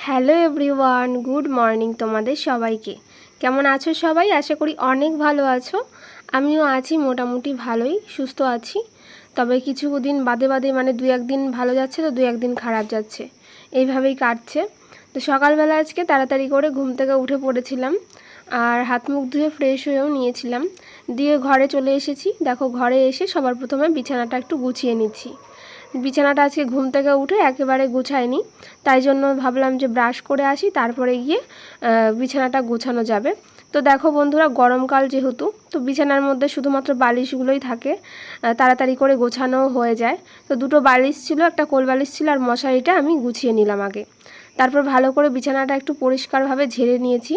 Hello everyone, good morning তোমাদের সবাইকে। কেমন আছো সবাই? আশা করি অনেক ভালো আছো। আমিও আছি মোটামুটি ভালোই, সুস্থ আছি। তবে কিছুদিন বাদে বাদে মানে দু একদিন ভালো যাচ্ছে তো দু একদিন খারাপ যাচ্ছে, এইভাবেই কাটছে। তো সকালবেলা আজকে তাড়াতাড়ি করে ঘুম থেকে উঠে পড়েছিলাম, আর হাত মুখ ধুয়ে ফ্রেশ হয়েও নিয়েছিলাম, দিয়ে ঘরে চলে এসেছি। দেখো ঘরে এসে সবার প্রথমে বিছানাটা একটু গুছিয়ে নিচ্ছি। বিছানাটা আজকে ঘুম থেকে উঠে একেবারে গুছাইনি, তাই জন্য ভাবলাম যে ব্রাশ করে আসি, তারপরে গিয়ে বিছানাটা গোছানো যাবে। তো দেখো বন্ধুরা, গরমকাল যেহেতু, তো বিছানার মধ্যে শুধুমাত্র বালিশগুলোই থাকে, তাড়াতাড়ি করে গোছানো হয়ে যায়। তো দুটো বালিশ ছিল, একটা কোল বালিশ ছিল, আর মশারিটা আমি গুছিয়ে নিলাম আগে। তারপর ভালো করে বিছানাটা একটু পরিষ্কারভাবে ঝেড়ে নিয়েছি,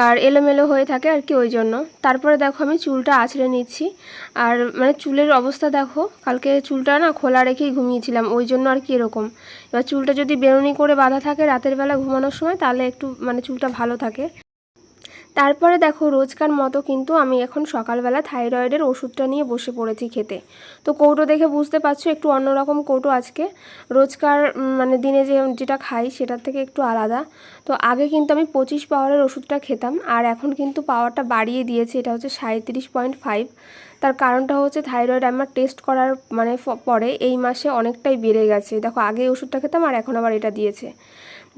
আর এলোমেলো হয়ে থাকে আর কি, ওই জন্য। তারপরে দেখো আমি চুলটা আঁচড়ে নিচ্ছি, আর মানে চুলের অবস্থা দেখো, কালকে চুলটা না খোলা রেখেই ঘুমিয়েছিলাম, ওই জন্য আর কি এরকম। এবার চুলটা যদি বেনুনি করে বাঁধা থাকে রাতের বেলা ঘুমানোর সময়, তাহলে একটু মানে চুলটা ভালো থাকে। তারপরে দেখো রোজকার মতো কিন্তু আমি এখন সকালবেলা থাইরয়েডের ওষুধটা নিয়ে বসে পড়েছি খেতে। তো কৌটো দেখে বুঝতে পারছো একটু অন্যরকম কৌটো আজকে। রোজকার মানে দিনে যেটা খাই সেটার থেকে একটু আলাদা। তো আগে কিন্তু আমি 25 পাওয়ারের ওষুধটা খেতাম, আর এখন কিন্তু পাওয়ারটা বাড়িয়ে দিয়েছে, এটা হচ্ছে 37.5। তার কারণটা হচ্ছে থাইরয়েড আমার টেস্ট করার মানে পরে এই মাসে অনেকটাই বেড়ে গেছে। দেখো আগে ওষুধটা খেতাম, আর এখন আবার এটা দিয়েছে।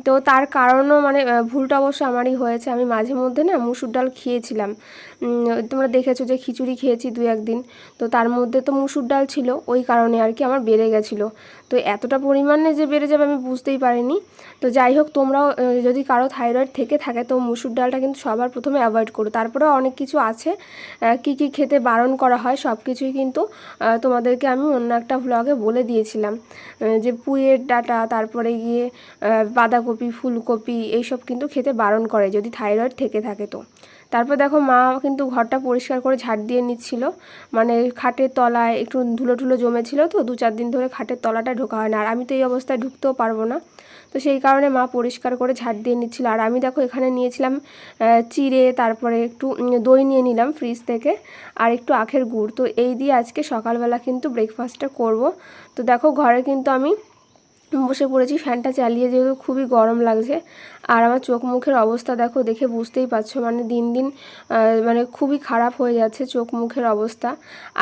তো তার কারণও মানে ভুলটা অবশ্য আমারই হয়েছে। আমি মাঝে মধ্যে না মুসুর ডাল খেয়েছিলাম, তোমরা দেখেছো যে খিচুড়ি খেয়েছি দু একদিন, তো তার মধ্যে তো মুসুর ডাল ছিল, ওই কারণে আর কি আমার বেড়ে গেছিলো। তো এতটা পরিমাণে যে বেড়ে যাবে আমি বুঝতেই পারিনি। তো যাই হোক, তোমরাও যদি কারো থাইরয়েড থেকে থাকে তো মুসুর ডালটা কিন্তু সবার প্রথমে অ্যাভয়েড করো। তারপরেও অনেক কিছু আছে কি কি খেতে বারণ করা হয়, সব কিছুই কিন্তু তোমাদেরকে আমি অন্য একটা ভ্লগে বলে দিয়েছিলাম, যে পুঁইয়ের ডাঁটা, তারপরে গিয়ে বাঁধাকপি, ফুলকপি এইসব কিন্তু খেতে বারণ করে যদি থাইরয়েড থেকে থাকে। তো তারপর দেখো মা কিন্তু ঘরটা পরিষ্কার করে ঝাড় দিয়ে নিচ্ছিল, মানে খাটের তলায় একটু ধুলো ধুলো জমেছিল, তো 2-4 দিন ধরে খাটের তলাটা ঢোকা হয় না, আর আমি তো এই অবস্থায় ঢুকতেও পারবো না। তো সেই কারণে মা পরিষ্কার করে ঝাড় দিয়ে নিচ্ছিল। আর আমি দেখো এখানে নিয়েছিলাম চিড়ে, তারপরে একটু দই নিয়ে নিলাম ফ্রিজ থেকে, আর একটু আখের গুড়। তো এই দিয়ে আজকে সকালবেলা কিন্তু ব্রেকফাস্টটা করব। তো দেখো ঘরে কিন্তু আমি বসে পড়েছি ফ্যানটা চালিয়ে, যেহেতু খুবই গরম লাগছে। আর আমার চোখ মুখের অবস্থা দেখো, দেখে বুঝতেই পারছো মানে দিন দিন মানে খুবই খারাপ হয়ে যাচ্ছে চোখ মুখের অবস্থা।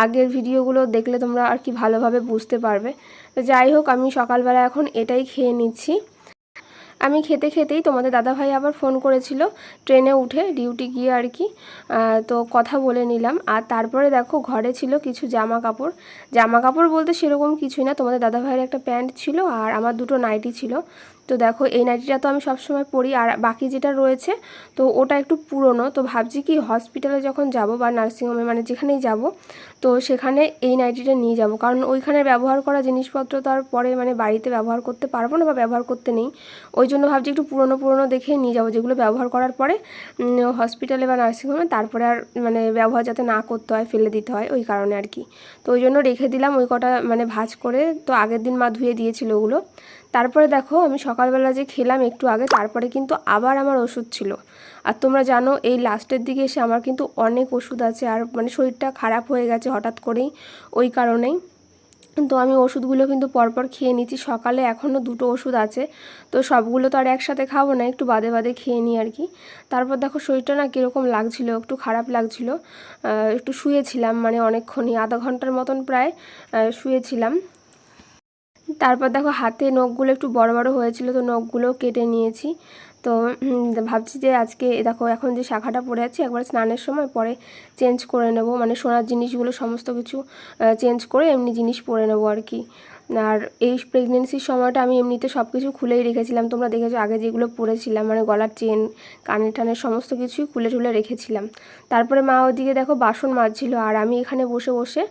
আগের ভিডিওগুলো দেখলে তোমরা আর কি ভালোভাবে বুঝতে পারবে। তো যাই হোক, আমি সকালবেলা এখন এটাই খেয়ে নিচ্ছি। আমি খেতে খেতেই তোমাদের দাদাভাই আবার ফোন করেছিল, ট্রেনে উঠে ডিউটি গিয়ে আর কি। তো কথা বলে নিলাম। আর তারপরে দেখো ঘরে ছিল কিছু জামা কাপড়। জামা কাপড় বলতে সেরকম কিছুই না, তোমাদের দাদাভাইয়ের একটা প্যান্ট ছিল, আর আমার দুটো নাইটি ছিল। তো দেখো এই নাইটিটা তো আমি সবসময় পরি, আর বাকি যেটা রয়েছে তো ওটা একটু পুরনো। তো ভাবছি কি হসপিটালে যখন যাব বা নার্সিংহোমে মানে যেখানেই যাব, তো সেখানে এই নাইটিটা নিয়ে যাব, কারণ ওইখানে ব্যবহার করা জিনিসপত্র তো আর পরে মানে বাড়িতে ব্যবহার করতে পারবো না বা ব্যবহার করতে নেই। ওই জন্য ভাবছি একটু পুরনো পুরনো দেখে নিয়ে যাবো, যেগুলো ব্যবহার করার পরে হসপিটালে বা নার্সিংহোমে তারপরে আর মানে ব্যবহার যাতে না করতে হয়, ফেলে দিতে হয়, ওই কারণে আর কি। তো ওই জন্য রেখে দিলাম ওই কটা মানে ভাঁজ করে। তো আগের দিন মা ধুয়ে দিয়েছিল ওগুলো। তারপরে দেখো আমি সকালবেলা যে খেলাম একটু আগে, তারপরে কিন্তু আবার আমার ওষুধ ছিল। আর তোমরা জানো এই লাস্টের দিকে এসে আমার কিন্তু অনেক ওষুধ আছে, আর মানে শরীরটা খারাপ হয়ে গেছে হঠাৎ করেই, ওই কারণেই। তো আমি ওষুধগুলো কিন্তু পরপর খেয়ে নিচ্ছি। সকালে এখনও দুটো ওষুধ আছে, তো সবগুলো তো আর একসাথে খাবো না, একটু বাদে বাদে খেয়ে নিই আর কি। তারপর দেখো শরীরটা না কীরকম লাগছিল, একটু খারাপ লাগছিল। একটু শুয়েছিলাম মানে অনেকক্ষণই, আধা ঘন্টার মতন প্রায় শুয়েছিলাম। তারপর দেখো হাতে নখগুলো একটু বড় বড় হয়েছিল, তো নখগুলো কেটে নিয়েছি। তো ভাবছি যে আজকে দেখো এখন যে শাখাটা পরে আছি, একবার স্নানের সময় পরে চেঞ্জ করে নেব, মানে সোনার জিনিসগুলো সমস্ত কিছু চেঞ্জ করে এমনি জিনিস পরে নেবো আর কি। আর এই প্রেগনেন্সির সময়টা আমি এমনিতে সব কিছু খুলেই রেখেছিলাম, তোমরা দেখেছো আগে যেগুলো পরেছিলাম, মানে গলার চেন, কানের টানের সমস্ত কিছুই খুলে টুলে রেখেছিলাম। তারপরে মা ওদিকে দেখো বাসন মাজছিল, আর আমি এখানে বসে বসে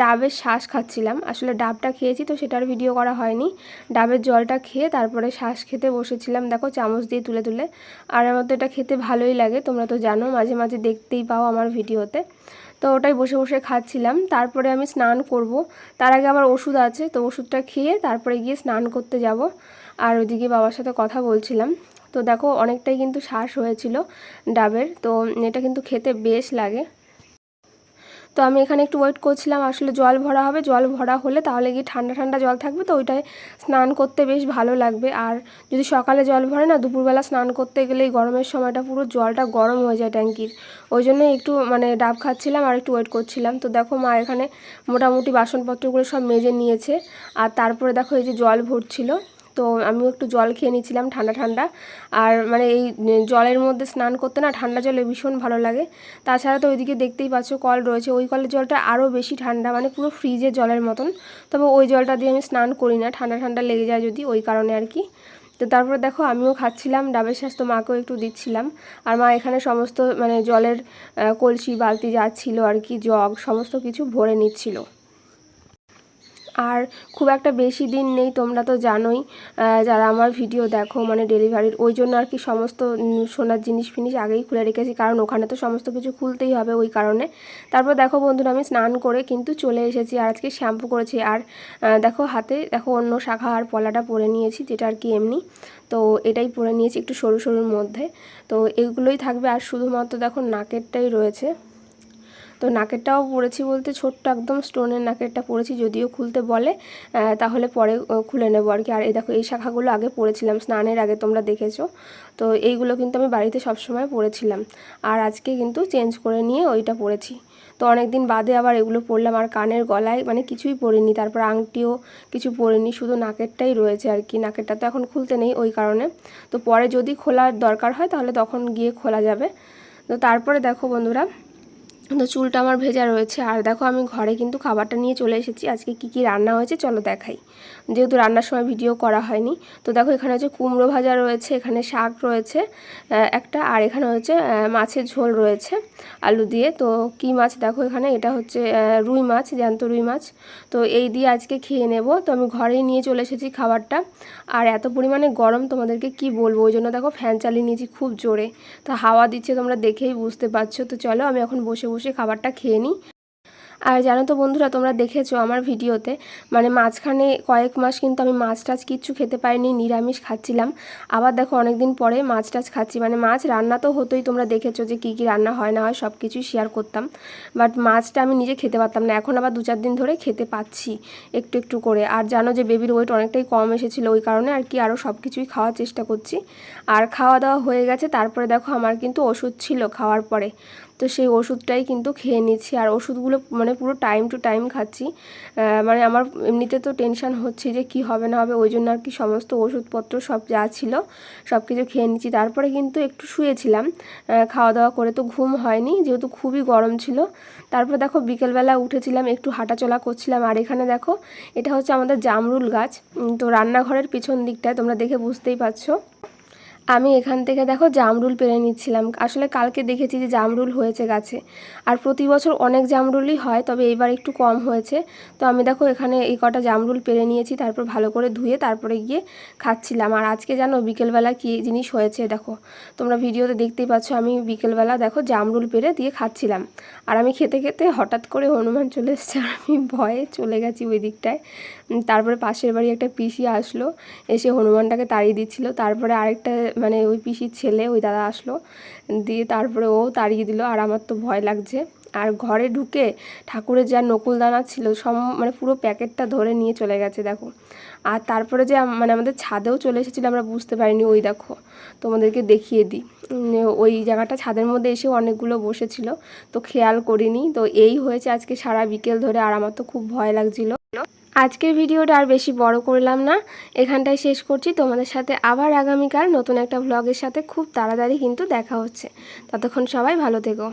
ডাবের শ্বাস খাচ্ছিলাম। আসলে ডাবটা খেয়েছি তো সেটার ভিডিও করা হয়নি, ডাবের জলটা খেয়ে তারপরে শ্বাস খেতে বসেছিলাম, দেখো চামচ দিয়ে তুলে তুলে। আর আমার তো এটা খেতে ভালোই লাগে, তোমরা তো জানো, মাঝে মাঝে দেখতেই পাও আমার ভিডিওতে। তো ওটাই বসে বসে খাচ্ছিলাম। তারপরে আমি স্নান করব, তার আগে আবার ওষুধ আছে, তো ওষুধটা খেয়ে তারপরে গিয়ে স্নান করতে যাব। আর ওইদিকে বাবার সাথে কথা বলছিলাম। তো দেখো অনেকটাই কিন্তু শ্বাস হয়েছিল ডাবের, তো এটা কিন্তু খেতে বেশ লাগে। তো তো আমি এখানে একটু ওয়েট করছিলাম, আসলে জল ভরা হবে, জল ভরা হলে তাহলে গিয়ে ঠান্ডা ঠান্ডা জল থাকবে, তো ওইটায় স্নান করতে বেশ ভালো লাগবে। আর যদি সকালে জল ভরে না, দুপুরবেলা স্নান করতে গেলে এই গরমের সময়টা পুরো জলটা গরম হয়ে যায় ট্যাঙ্কির, ওই জন্য একটু মানে ডাব খাচ্ছিলাম আর একটু ওয়েট করছিলাম। তো দেখো মা এখানে মোটামুটি বাসনপত্রগুলো সব মেজে নিয়েছে, আর তারপরে দেখো এই যে জল ভরছিল, তো আমিও একটু জল খেয়ে নিচ্ছিলাম ঠান্ডা ঠান্ডা। আর মানে এই জলের মধ্যে স্নান করতে না ঠান্ডা জলে ভীষণ ভালো লাগে। তাছাড়া তো ওইদিকে দেখতেই পাচ্ছ কল রয়েছে, ওই কলের জলটা আরও বেশি ঠান্ডা, মানে পুরো ফ্রিজের জলের মতন। তবে ওই জলটা দিয়ে আমি স্নান করি না, ঠান্ডা ঠান্ডা লেগে যায় যদি, ওই কারণে আর কি। তো তারপরে দেখো আমিও খাচ্ছিলাম ডাবের শাঁস, তো মাকেও একটু দিচ্ছিলাম। আর মা এখানে সমস্ত মানে জলের কলসি বালতি যা ছিল আর কি, জগ সমস্ত কিছু ভরে নিচ্ছিল। আর খুব একটা বেশি দিন নেই, তোমরা তো জানোই যারা আমার ভিডিও দেখো মানে ডেলিভারির, ওই জন্য আর কি সমস্ত সোনার জিনিস ফিনিস আগেই খুলে রেখেছি, কারণ ওখানে তো সমস্ত কিছু খুলতেই হবে ওই কারণে। তারপর দেখো বন্ধুরা আমি স্নান করে কিন্তু চলে এসেছি, আর আজকে শ্যাম্পু করেছি। আর দেখো হাতে দেখো অন্য শাখা আর পলাটা পরে নিয়েছি, যেটা আর কি এমনি, তো এটাই পরে নিয়েছি একটু সরু সরুর মধ্যে। তো এগুলোই থাকবে, আর শুধুমাত্র দেখো নাকেরটাই রয়েছে। তো নাকেরটাও পরেছি বলতে ছোট্ট একদম স্টোনের নাকেরটা পরেছি, যদিও খুলতে বলে, তাহলে পরে খুলে নেবো আর কি। আর এই দেখো এই শাখাগুলো আগে পরেছিলাম স্নানের আগে, তোমরা দেখেছো। তো এইগুলো কিন্তু আমি বাড়িতে সবসময় পরেছিলাম, আর আজকে কিন্তু চেঞ্জ করে নিয়ে ওইটা পরেছি। তো অনেক দিন বাদে আবার এগুলো পরলাম। আর কানের গলায় মানে কিছুই পরিনি, তারপর আংটিও কিছু পরিনি, শুধু নাকেরটাই রয়েছে আর কি। নাকেরটা তো এখন খুলতে নেই ওই কারণে, তো পরে যদি খোলার দরকার হয় তাহলে তখন গিয়ে খোলা যাবে। তো তারপরে দেখো বন্ধুরা, তো চুলটা আমার ভেজা রয়েছে, আর দেখো আমি ঘরে কিন্তু খাবারটা নিয়ে চলে এসেছি। আজকে কি কি রান্না হয়েছে চলো দেখাই, যেহেতু রান্নার সময় ভিডিও করা হয়নি। তো দেখো এখানে হচ্ছে কুমড়ো ভাজা রয়েছে, এখানে শাক রয়েছে একটা, আর এখানে হচ্ছে মাছের ঝোল রয়েছে আলু দিয়ে। তো কি মাছ দেখো এখানে, এটা হচ্ছে রুই মাছ, জ্যান্ত রুই মাছ। তো এই দিয়ে আজকে খেয়ে নেব। তো আমি ঘরেই নিয়ে চলে এসেছি খাবারটা, আর এত পরিমাণে গরম তোমাদেরকে কি বলবো, ওই জন্য দেখো ফ্যান চালিয়ে নিয়েছি খুব জোরে, তো হাওয়া দিচ্ছে তোমরা দেখেই বুঝতে পারছো। তো চলো আমি এখন বসে বসে খাবারটা খেয়ে নিই। আর জানো তো বন্ধুরা, তোমরা দেখেছো আমার ভিডিওতে মানে মাঝখানে কয়েক মাস কিন্তু আমি মাছ টাছ কিচ্ছু খেতে পারিনি, নিরামিষ খাচ্ছিলাম। আবার দেখো অনেক দিন পরে মাছ টাছ খাচ্ছি, মানে মাছ রান্না তো হতোই, তোমরা দেখেছো যে কী কী রান্না হয় না হয় সব কিছুই শেয়ার করতাম, বাট মাছটা আমি নিজে খেতে পারতাম না। এখন আবার 2-4 দিন ধরে খেতে পাচ্ছি একটু একটু করে। আর জানো যে বেবির ওয়েট অনেকটাই কম এসেছিলো, ওই কারণে আর কি আরও সব কিছুই খাওয়ার চেষ্টা করছি। আর খাওয়া দাওয়া হয়ে গেছে, তারপরে দেখো আমার কিন্তু ওষুধ ছিল খাওয়ার পরে, তো সেই ওষুধটাই কিন্তু খেয়ে নিচ্ছি। আর ওষুধগুলো মানে পুরো টাইম টু টাইম খাচ্ছি, মানে আমার এমনিতে তো টেনশান হচ্ছে যে কি হবে না হবে, ওই জন্য আর কি সমস্ত ওষুধপত্র সব যা ছিল সব কিছু খেয়ে নিচ্ছি। তারপরে কিন্তু একটু শুয়েছিলাম খাওয়া দাওয়া করে, তো ঘুম হয়নি যেহেতু খুবই গরম ছিল। তারপর দেখো বিকেলবেলা উঠেছিলাম, একটু হাঁটাচলা করছিলাম। আর এখানে দেখো এটা হচ্ছে আমাদের জামরুল গাছ, তো রান্নাঘরের পিছন দিকটায়, তোমরা দেখে বুঝতেই পারছো। আমি এখান থেকে দেখো জামরুল পেড়ে নিচ্ছিলাম, আসলে কালকে দেখেছি যে জামরুল হয়েছে গাছে, আর প্রতি বছর অনেক জামরুলই হয়, তবে এবার একটু কম হয়েছে। তো আমি দেখো এখানে এই কটা জামরুল পেড়ে নিয়েছি, তারপর ভালো করে ধুয়ে তারপরে গিয়ে খাচ্ছিলাম। আর আজকে জানো বিকেলবেলা কী জিনিস হয়েছে দেখো, তোমরা ভিডিওতে দেখতেই পাচ্ছ, আমি বিকেলবেলা দেখো জামরুল পেড়ে দিয়ে খাচ্ছিলাম। আর আমি খেতে খেতে হঠাৎ করে হনুমান চলে এসেছে, আর আমি ভয়ে চলে গেছি ওই দিকটায়। তারপরে পাশের বাড়ি একটা পিসি আসলো, এসে হনুমানটাকে তাড়িয়ে দিচ্ছিল। তারপরে আরেকটা মানে ওই পিসির ছেলে ওই দাদা আসলো, দিয়ে তারপরে ও তাড়িয়ে দিল। আর আমার তো ভয় লাগছে। আর ঘরে ঢুকে ঠাকুরের যা নকুলদানা ছিল সব মানে পুরো প্যাকেটটা ধরে নিয়ে চলে গেছে দেখো। আর তারপরে যে মানে আমাদের ছাদেও চলে এসেছিলো, আমরা বুঝতে পারিনি। ওই দেখো তোমাদেরকে দেখিয়ে দিই, ওই জায়গাটা ছাদের মধ্যে এসে অনেকগুলো বসেছিল, তো খেয়াল করিনি। তো এই হয়েছে আজকে সারা বিকেল ধরে, আর আমার তো খুব ভয় লাগছিল। আজকের ভিডিওটা আর বেশি বড় করলাম না, এখানটায় শেষ করছি। তোমাদের সাথে আবার আগামীকাল নতুন একটা ভ্লগের সাথে খুব তাড়াতাড়ি কিন্তু দেখা হচ্ছে। ততক্ষণ সবাই ভালো থেকো।